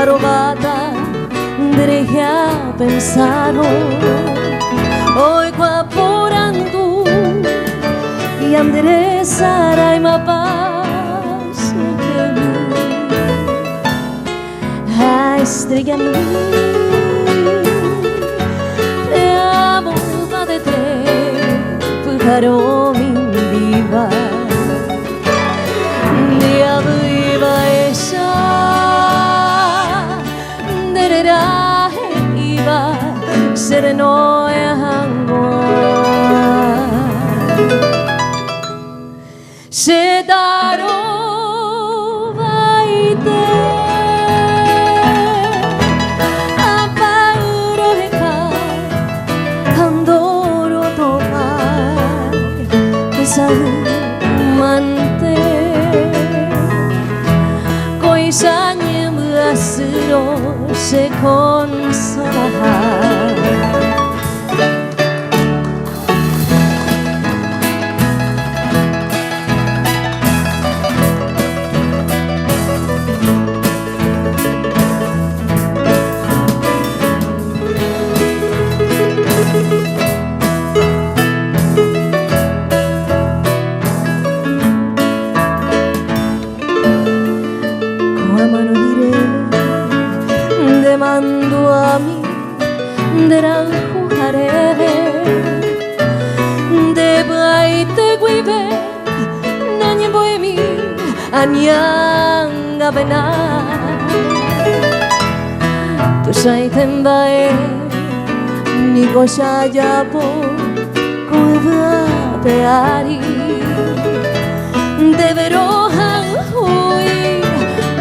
trovata derecha pensaron hoy guaporando y enderezará y mapaz a estrella mía te amo va de te pujaro mi viva dia viva esa derera iba sereno hangwa se daro vaite aparo heka andoro topai pesau mante coisanya melasero se consolar mando a mí de ranjare de baite guibe nanye boemi anyanga bena tu sai tembae ni gosha yapo kuva peari de veroja hui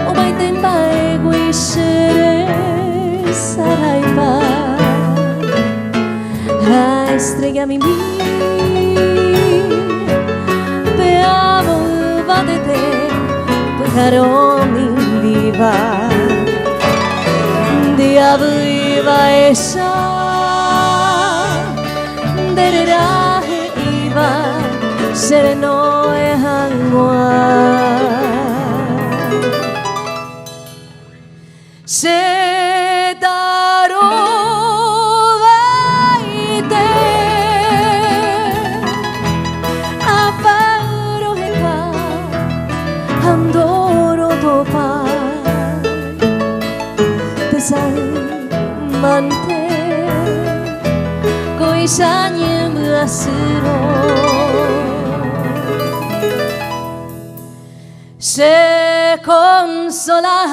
o baite tembae guisere saraipa a estrella mi te amo va de te pujaro mi viva dia viva esa derera iba sereno hangwa se mante coisanya melasero se consolar